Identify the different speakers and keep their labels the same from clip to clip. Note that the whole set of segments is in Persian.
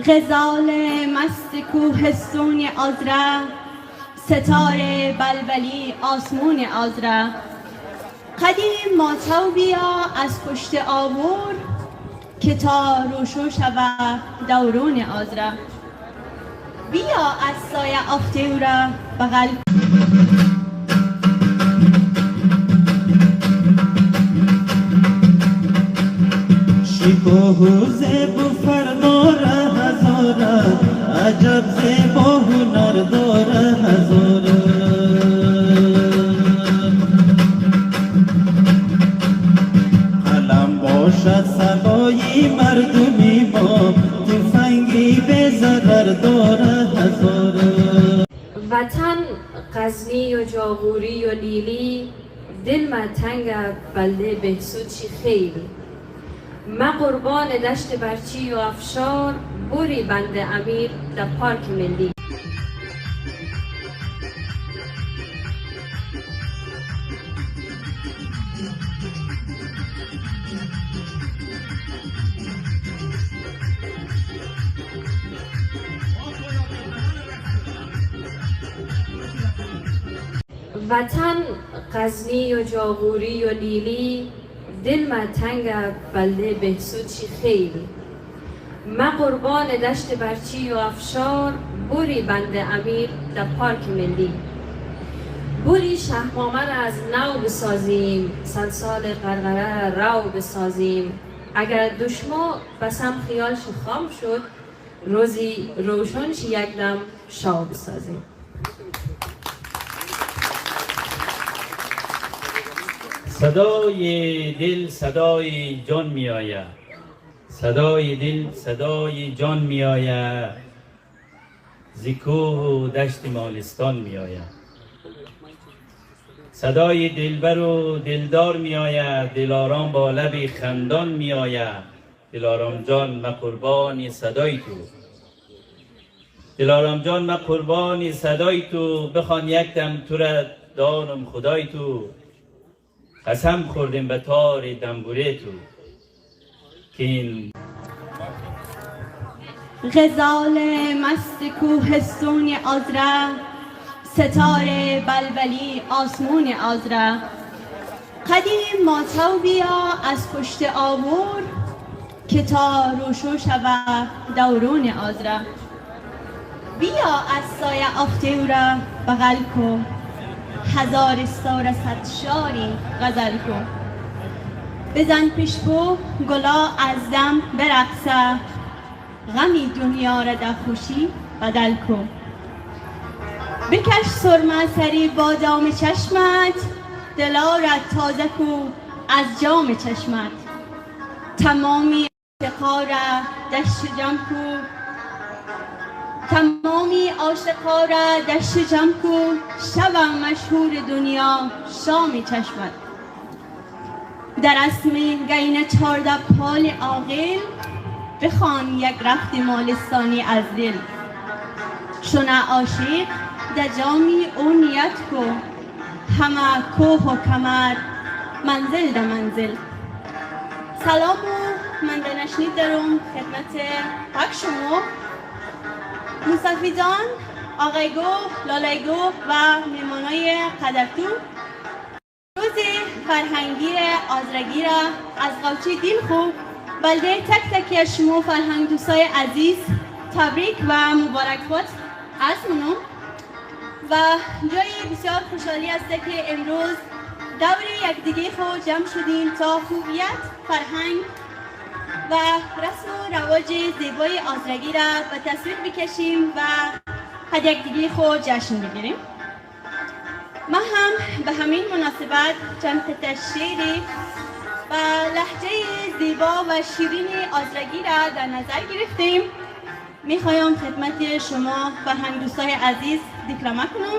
Speaker 1: غزال مست کوهستون آذره، ستاره بلبلی آسمون آذره. قدیم ماتو بیا از پشت آور، که تا روشو شود دورون آذره. بیا از سایه آفتوره بغل
Speaker 2: شکوه زیب فرداره هزاره، عجب زیب و هنر داره هزاره. قلم باشد صدای مردمی با، تفنگی به ضرر داره هزاره.
Speaker 3: وطن غزنی و جاغوری و لیلی، دل من تنگ بلده بهسود چی خیلی. ما قربان دشت برچی و افشار، بوری بند امیر در پارک ملی. وطن غزنی و جاغوری و لیلی، دل من تنگ بلده بهسود چی خیلی. ما قربان دشت برچی و افشار، بوری بند امیر در پارک ملی. بوری شهرنامه را از نو بسازیم، صد سال غرغره رو بسازیم. اگر دشمن بسم خیالش خام شد، روزی روشن چی یکدم شاه بسازیم.
Speaker 4: صدای دل صدای جان می آید، صدای دل صدای جان می آید، ز کوه و دشت مالستان می آید. صدای دلبر و دلدار می آید، دلارام با لب خندان می آید. دلارام جان ما قربان صدای تو، دلارام جان ما قربان صدای تو. بخوان یک دم تو را دانم خدای تو، قسم خوردیم به تار دنبوره تو که این
Speaker 1: غزال مست کوهستون آذره، ستاره بلبلی آسمون آذره. قدیم ماتو بیا از پشت آور، که تا روشو شود دورون آذره. بیا از سایه آفتوره بغل کن، هزار استاره صد شاری غزل کن. بزن پیشپو گلا از دم برقصه، غمی دنیا را در خوشی بدل کن. بکش سرمه سری با دام چشمت، دلا را تازه کو از جام چشمت. تمامی عاشقا را دشت جمع کو، تمامی عاشقا را دشت جمع کو. شبم مشهور دنیا شام چشمت. در اسم گین 14 پال عاقل، بخوان یک رخت مالستانی از دل. چونه عاشق در جامی او نیت کو، همه کوه و کمر منزل در منزل. سلام و من دنشنید دارم خدمت پاک شما مصطفی جان، آقای گو، لالای گو و میمانای قدرتو. روز فرهنگی آذرگی را از قوچی دل خوب بلده تک تکی از شما فرهنگ دوستای عزیز تبریک و مبارکباد عرض منم. و جای بسیار خوشحالی است که امروز دور یکدیگه خود جمع شدیم تا هویت، فرهنگ و رسم و رواج زیبای آذرگی را به تصویر بکشیم و از یکدیگه خود جشن بگیریم. ما هم به همین مناسبت چند قطعه شعری و لهجه زیبا و شیرین آذرگی را در نظر گرفتیم. میخوایم خدمت شما فرهنگ دوستای عزیز دکلمه کنم.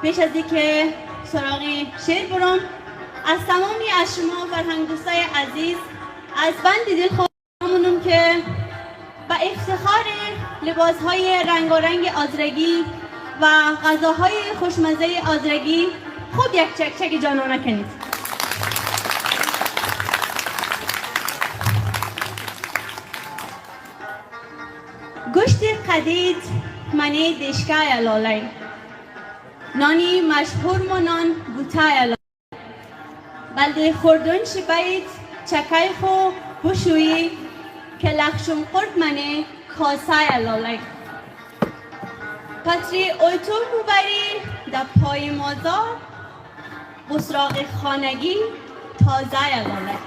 Speaker 1: پیش از اینکه سراغ شعر برم، از تمامی از شما فرهنگ دوستای عزیز از بند دل خواهیم که با افتخار لباسهای رنگارنگ آذرگی و غذاهای خوشمزه آذرگی خود یک چکچک جانانه کنید. گوشت قدید منی دشکای لالای نانی مشهور منان بوتای لالای بلده خوردون شبید چکای خو بشویی که لخشم خورد منه کاسای لالای پتری اویتو ببری در پای مازار بسراغ خانگی تازه لالای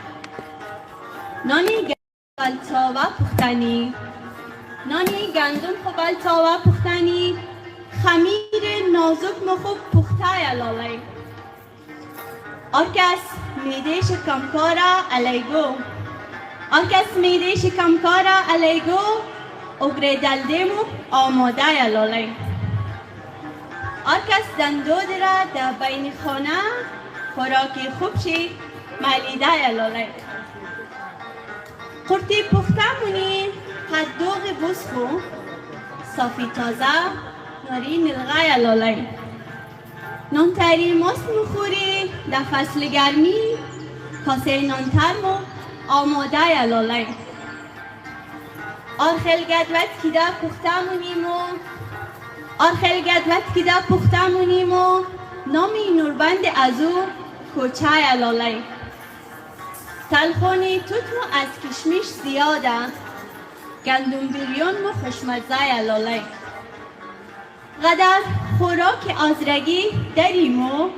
Speaker 1: نانی بلتاوه پختنی نانی گندم خو بلتاوه پختنی خمیر نازک مخوب پخته لالای آرکس میده شکمکارا علیگو آرکس میده شکمکارا علیگو اگره دلدمو آماده لالای آرکس دندود را در بین خانه خوراکی خوب شی ملیده لالای قرطی پختمونی قد دوغ بسخو صافی تازه ناری نلغای لالای نان تری ماست مخوری در فصل گرمی کاسه نان ترمو آماده لالای آرخل گدوت که در پختمونیمو آرخل گدوت که در پختمونیمو نامی نوربند ازو کوچه لالای تلخونی توتمو از کشمیش زیاده گندم بریون مو خوشمزه لالای قدر خوراک آزرگی دریمو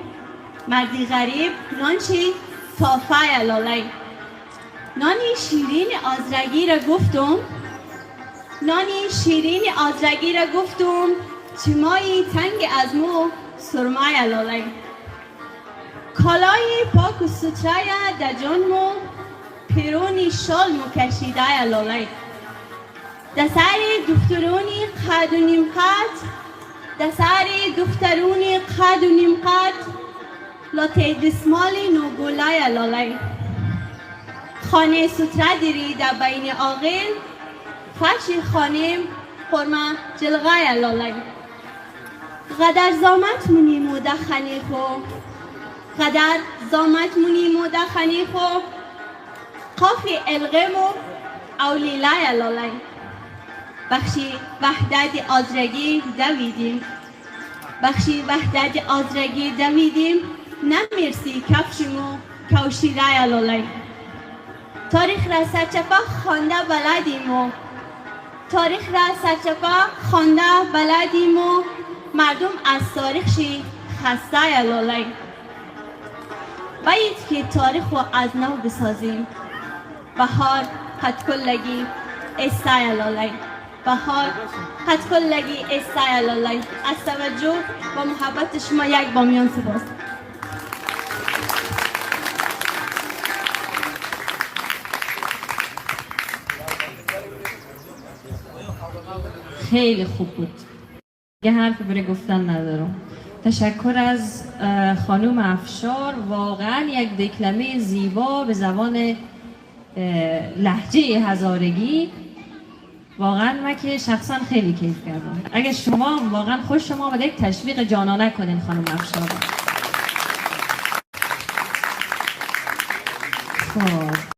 Speaker 1: مردی غریب نانچی تافه لالای نانی شیرین آزرگی را گفتم نانی شیرین آزرگی را گفتم چمایی تنگ از مو سرمای لالای کالای پاک و ستره در جان مو پیرونی شال مو کشیده لالای در سر دخترونی قد و نیم قد در سر دخترونی قد و نیم قد لاته دسمالی نوگوله لالای خانه ستره دیری در بین آغل فرش خانه خورما جلغه لالای قدر زامت منیمو در خانه خو قدر زامت منیمو در خانه خو قافی الغمو اولیله لالای بخشی وحدت آزرگی دویدیم بخشی وحدت آزرگی دویدیم نمیرسی کفشمو کوشیره لالای تاریخ را سرچپا خوانده بلدیمو تاریخ را سرچپا خوانده بلدیمو مردم از تاریخشی خسته لالای باید که تاریخ رو از نو بسازیم بهار قد کلگی استه لالای بهار قد کلگی استه لالای از توجه و محبت شما یک بامیان سپاس
Speaker 3: خیلی خوب بود یه حرف برای گفتن ندارم تشکر از خانم افشار واقعا یک دکلمه زیبا به زبان لهجه هزارگی واقعا من که شخصا خیلی کیف کردم اگه شما واقعا خوش شما آمده یک تشویق جانانه کنین خانم افشار خب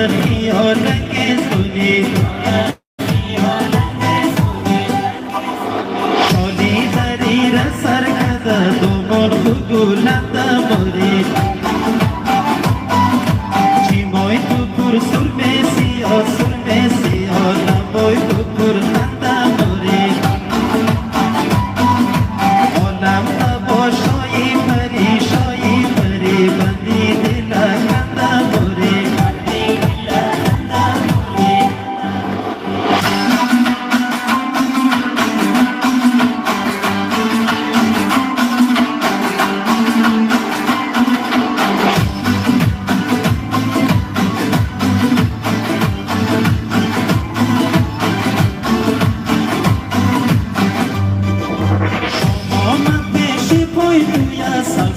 Speaker 2: خیالک زونی شالی زری را سر کده دومون خگولت موری چی مای تو پر سر میسی نمای تو پر خنده موری عالم با شایی پری بندی دل کنده موری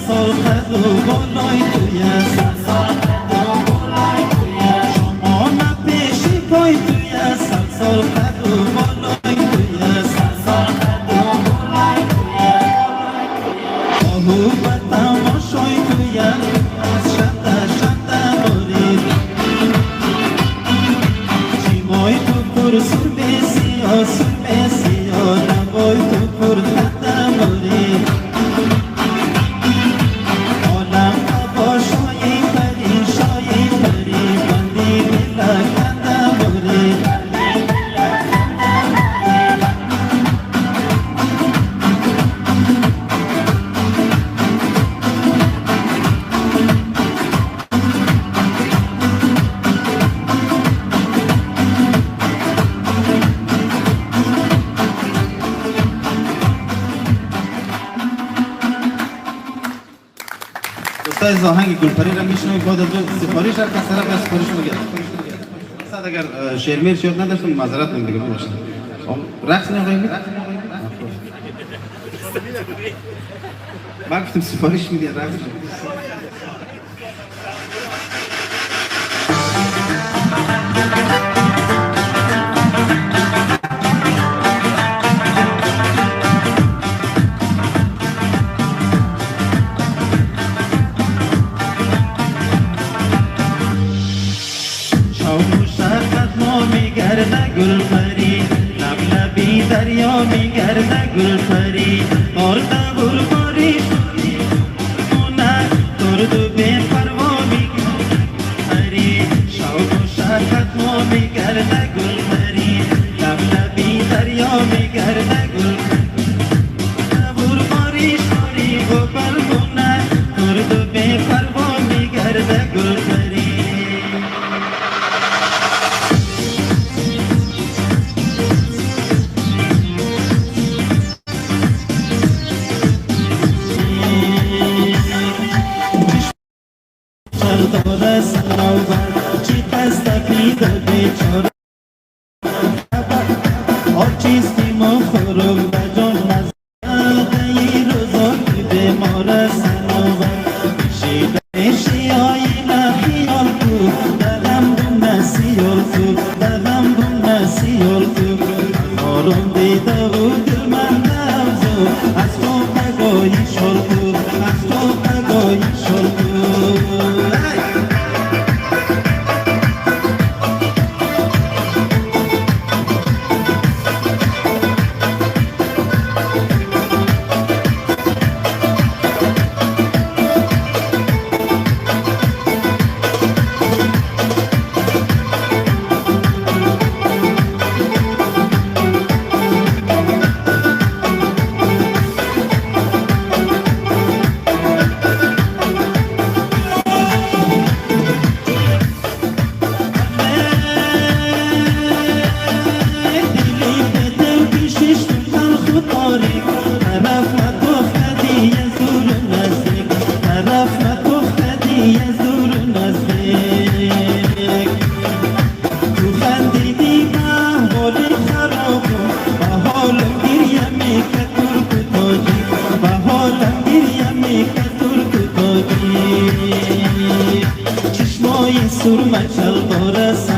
Speaker 2: سال خدو بالای توی شما نپیشی پای توی سال خدو بالای توی آهو و تماشای توی شده بارید چیمای تو پر سر بیسی نبای تو پر خده بارید دوستای آهنگ گلپری را میشنوید بعد از سفارش هر کس طرف از سفارش میگه صد اگر شعر شد نداشتم معذرت میگم دیگه باشه رقص نمی‌خواید ما گفتم سفارش میدی رقص میگرده گلپری لبی دریا میگرده گلپری آرده گلپری مونه درد و بی پروا میگرده شوق و شرکت ما میگرده گلپری لبی دریا میگرده گلپری گلپری شوری و پرمونه درد و بی پروا میگرده گلپری داره سراور چی تستکی در بیچاره آچیستی ما خورم و جان نزده ای روزا که بیمار سراور شیدشی آینه خیال تو دلم دون نسیال تو دلم دون نسیال تو مارم دیده و دل من نفزو از خوب بگایی شال تو از خوب بگایی شال تو چشمای سرمه چل داره